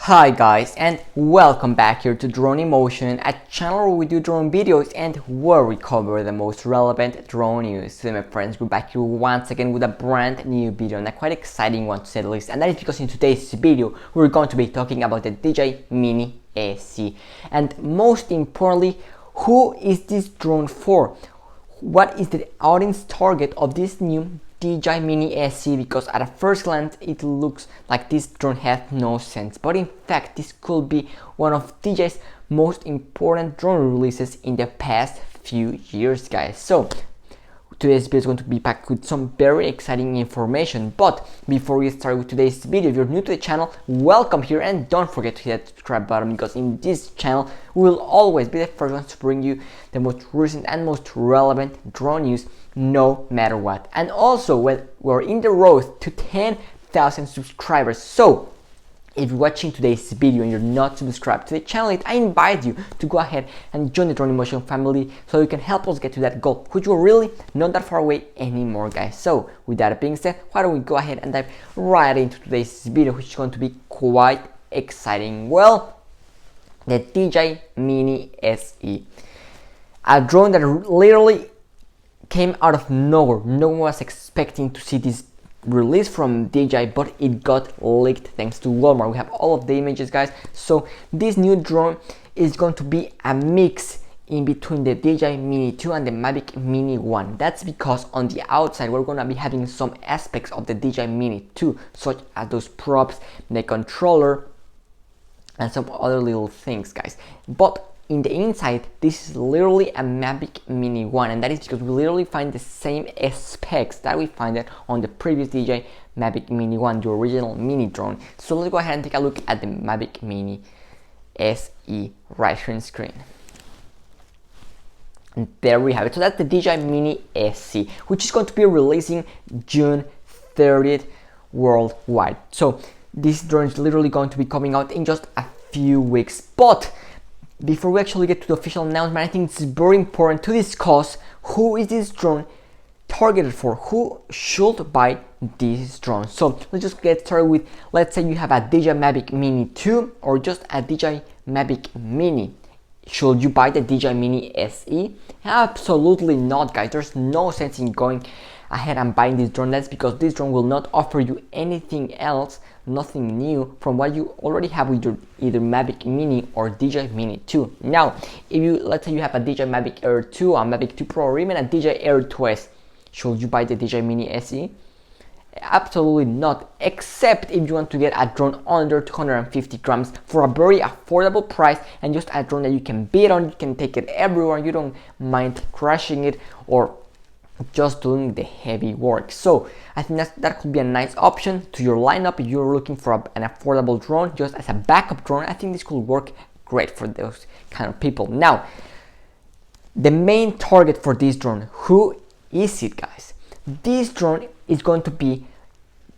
Hi guys, and welcome back here to Drone Emotion, a channel where we do drone videos and where we cover the most relevant drone news. So my friends, we're back here once again with a brand new video, and a quite exciting one to say the least. And that is because in today's video we're going to be talking about the DJI Mini SE, and most importantly, who is this drone for? What is the audience target of this new DJI Mini SE? Because at a first glance it looks like this drone has no sense, but in fact this could be one of DJI's most important drone releases in the past few years, guys. So today's video is going to be packed with some very exciting information, but before we start with today's video, if you're new to the channel, welcome here, and don't forget to hit that subscribe button, because in this channel we will always be the first ones to bring you the most recent and most relevant drone news, no matter what. And also, we're in the road to 10,000 subscribers, so if you're watching today's video and you're not subscribed to the channel, I invite you to go ahead and join the Drone Emotion family so you can help us get to that goal, which we're really not that far away anymore, guys. So with that being said, why don't we go ahead and dive right into today's video, which is going to be quite exciting. Well, the DJI Mini SE, a drone that literally came out of nowhere. No one was expecting to see this release from DJI, but it got leaked thanks to Walmart. We have all of the images, guys. So this new drone is going to be a mix in between the DJI Mini 2 and the Mavic Mini 1. That's because on the outside we're going to be having some aspects of the DJI Mini 2, such as those props, the controller, and some other little things, guys. But in the inside, this is literally a Mavic Mini 1, and that is because we literally find the same specs that we find it on the previous DJI Mavic Mini 1, the original mini drone. So let's go ahead and take a look at the Mavic Mini SE right here on screen. And there we have it. So that's the DJI Mini SE, which is going to be releasing June 30th worldwide. So this drone is literally going to be coming out in just a few weeks. But before we actually get to the official announcement, I think it's very important to discuss who is this drone targeted for, who should buy this drone. So let's just get started with, let's say you have a DJI Mavic Mini 2 or just a DJI Mavic Mini. Should you buy the DJI Mini SE? Absolutely not, guys. There's no sense in going ahead and buying this drone. That's because this drone will not offer you anything else, nothing new from what you already have with your either Mavic Mini or DJI Mini 2. Now, if you, let's say you have a DJI Mavic Air 2, a Mavic 2 Pro, or even a DJI Air 2S, should you buy the DJI Mini SE? Absolutely not, except if you want to get a drone under 250 grams for a very affordable price, and just a drone that you can beat on, you can take it everywhere, you don't mind crashing it or just doing the heavy work. So I think that could be a nice option to your lineup if you're looking for an affordable drone just as a backup drone. I think this could work great for those kind of people. Now, the main target for this drone, who is it, guys? This drone is going to be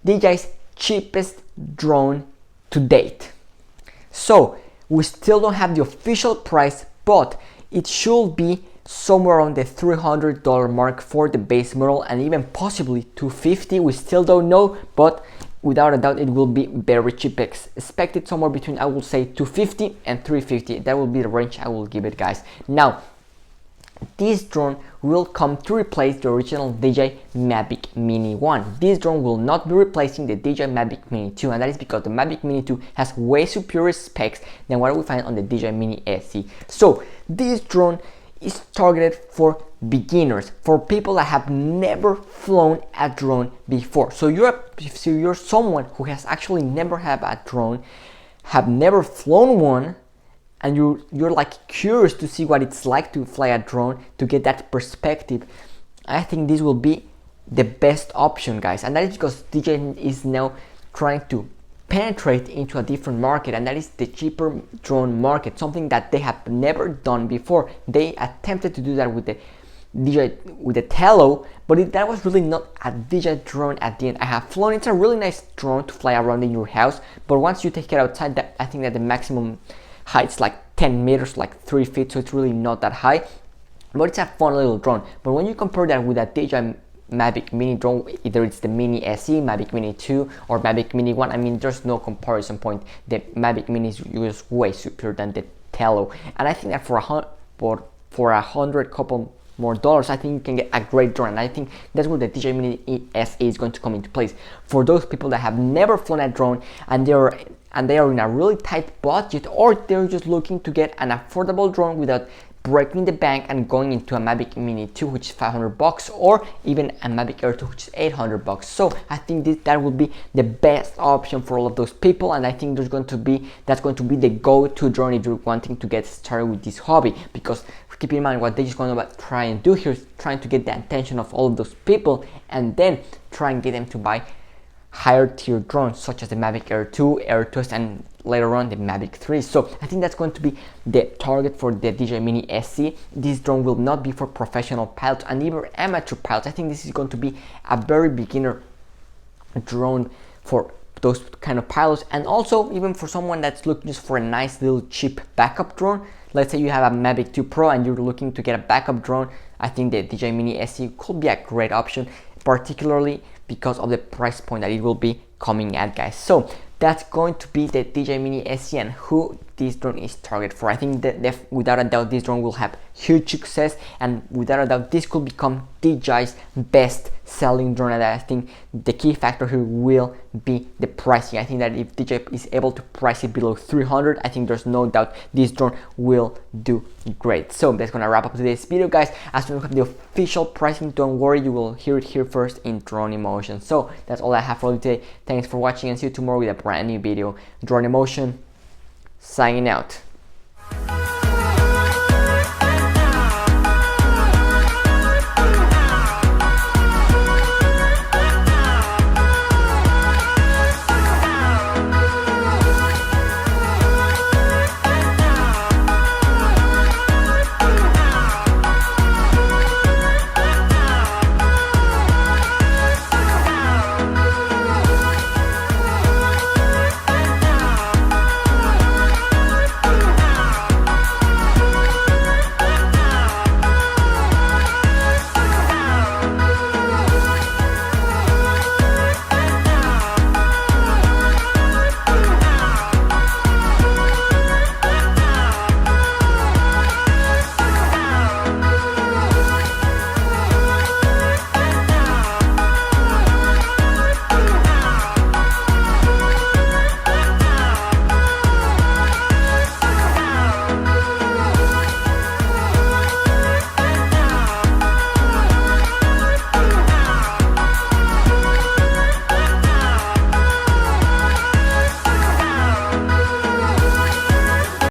DJI's cheapest drone to date. So we still don't have the official price, but it should be somewhere around the $300 mark for the base model, and even possibly $250. We still don't know, but without a doubt it will be very cheap. Expected somewhere between, I will say, $250 and $350. That will be the range I will give it, guys. Now, this drone will come to replace the original DJI Mavic Mini 1. This drone will not be replacing the DJI Mavic Mini 2, and that is because the Mavic Mini 2 has way superior specs than what we find on the DJI Mini SE. So this drone is targeted for beginners, for people that have never flown a drone before. So you're someone who has actually never had a drone, have never flown one, and you're like curious to see what it's like to fly a drone, to get that perspective. I think this will be the best option, guys, and that is because DJI is now trying to penetrate into a different market, and that is the cheaper drone market, something that they have never done before. They attempted to do that with the DJI, with the Tello, but that was really not a DJI drone at the end. I have flown, it's a really nice drone to fly around in your house, but once you take it outside, I think that the maximum height's like 10 meters, like 3 feet, so it's really not that high, but it's a fun little drone. But when you compare that with a DJI Mavic Mini drone, either it's the Mini SE, Mavic Mini 2, or Mavic Mini 1. I mean, there's no comparison point. The Mavic Mini is just way superior than the Tello, and I think that for a hundred couple more dollars, I think you can get a great drone, and I think that's where the DJI Mini SE is going to come into place for those people that have never flown a drone and they are in a really tight budget, or they're just looking to get an affordable drone without breaking the bank and going into a Mavic Mini 2, which is $500, or even a Mavic Air 2, which is $800. So I think that would be the best option for all of those people, and I think that's going to be the go-to drone if you're wanting to get started with this hobby. Because keep in mind, what they're just going to try and do here is trying to get the attention of all of those people, and then try and get them to buy higher tier drones such as the Mavic Air 2, Air 2s, and later on the Mavic 3. So I think that's going to be the target for the DJI Mini SE. This drone will not be for professional pilots and even amateur pilots. I think this is going to be a very beginner drone for those kind of pilots, and also even for someone that's looking just for a nice little cheap backup drone. Let's say you have a Mavic 2 Pro and you're looking to get a backup drone. I think the DJI Mini SE could be a great option, particularly because of the price point that it will be coming at, guys. So that's going to be the DJI Mini SE and who this drone is targeted for. I think that without a doubt this drone will have huge success, and without a doubt this could become DJI's best selling drone. And I think the key factor here will be the pricing. I think that if DJI is able to price it below 300, I think there's no doubt this drone will do great. So that's gonna wrap up today's video, guys. As soon as we have the official pricing, don't worry, you will hear it here first in Drone Emotion. So that's all I have for you today. Thanks for watching, and see you tomorrow with a brand new video. Drone Emotion signing out.